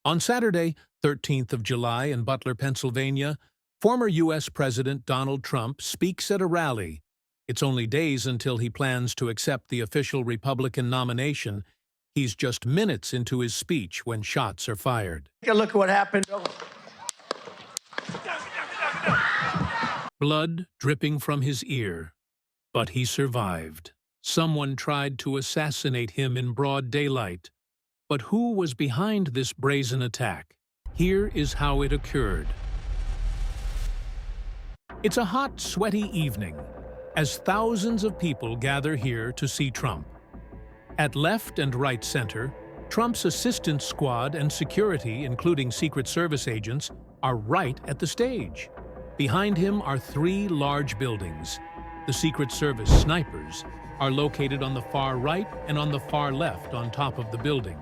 On Saturday, 13th of July in Butler, Pennsylvania, former U.S. President Donald Trump speaks at a rally. It's only days until he plans to accept the official Republican nomination. He's just minutes into his speech when shots are fired. Take a look at what happened. Blood dripping from his ear. But he survived. Someone tried to assassinate him in broad daylight. But who was behind this brazen attack? Here is how it occurred. It's a hot, sweaty evening, as thousands of people gather here to see Trump. At left and right center, Trump's assistance squad and security, including Secret Service agents, are right at the stage. Behind him are three large buildings. The Secret Service snipers are located on the far right and on the far left on top of the building.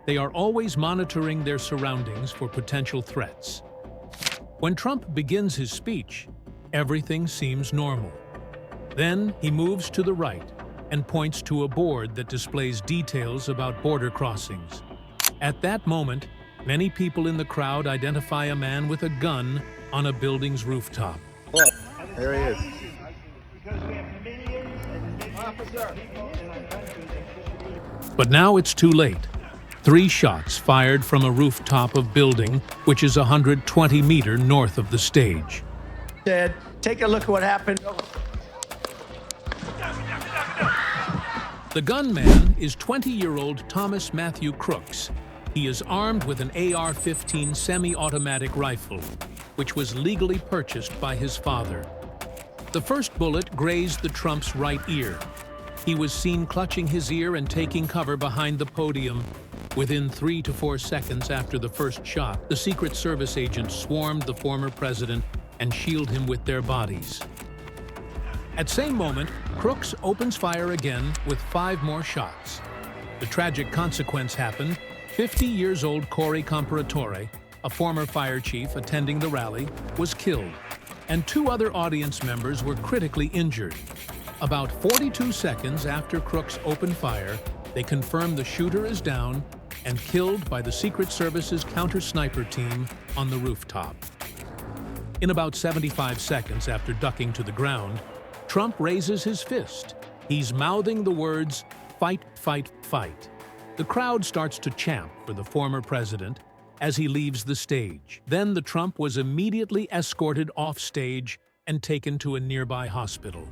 They are always monitoring their surroundings for potential threats. When Trump begins his speech, everything seems normal. Then he moves to the right and points to a board that displays details about border crossings. At that moment, many people in the crowd identify a man with a gun on a building's rooftop. Look, there he is. But now it's too late. 3 shots fired from a rooftop of building, which is 120 meters north of the stage. Take a look at what happened. The gunman is 20-year-old Thomas Matthew Crooks. He is armed with an AR-15 semi-automatic rifle, which was legally purchased by his father. The first bullet grazed the Trump's right ear. He was seen clutching his ear and taking cover behind the podium. Within 3 to 4 seconds after the first shot, the Secret Service agents swarmed the former president and shielded him with their bodies. At same moment, Crooks opens fire again with 5 more shots. The tragic consequence happened. 50-years-old Corey Comparatore, a former fire chief attending the rally, was killed, and 2 other audience members were critically injured. About 42 seconds after Crooks opened fire, they confirmed the shooter is down and killed by the Secret Service's counter-sniper team on the rooftop. In about 75 seconds after ducking to the ground, Trump raises his fist. He's mouthing the words, "Fight, fight, fight." The crowd starts to chant for the former president as he leaves the stage. Then the Trump was immediately escorted off stage and taken to a nearby hospital.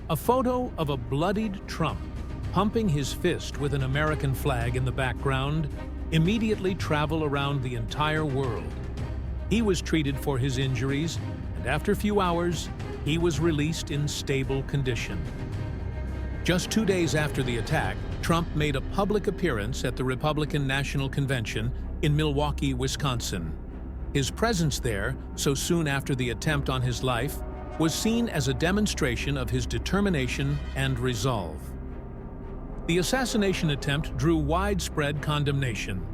A photo of a bloodied Trump pumping his fist with an American flag in the background immediately traveled around the entire world. He was treated for his injuries, and after a few hours, he was released in stable condition. Just 2 days after the attack, Trump made a public appearance at the Republican National Convention in Milwaukee, Wisconsin. His presence there, so soon after the attempt on his life, was seen as a demonstration of his determination and resolve. The assassination attempt drew widespread condemnation.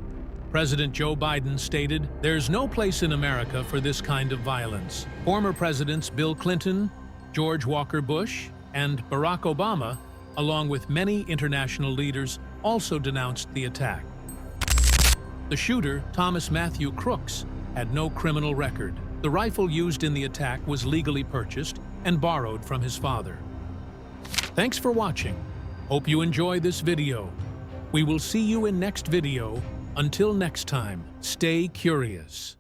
President Joe Biden stated, "There's no place in America for this kind of violence." Former presidents Bill Clinton, George Walker Bush, and Barack Obama, along with many international leaders, also denounced the attack. The shooter, Thomas Matthew Crooks, had no criminal record. The rifle used in the attack was legally purchased and borrowed from his father. Thanks for watching. Hope you enjoy this video. We will see you in next video. Until next time, stay curious.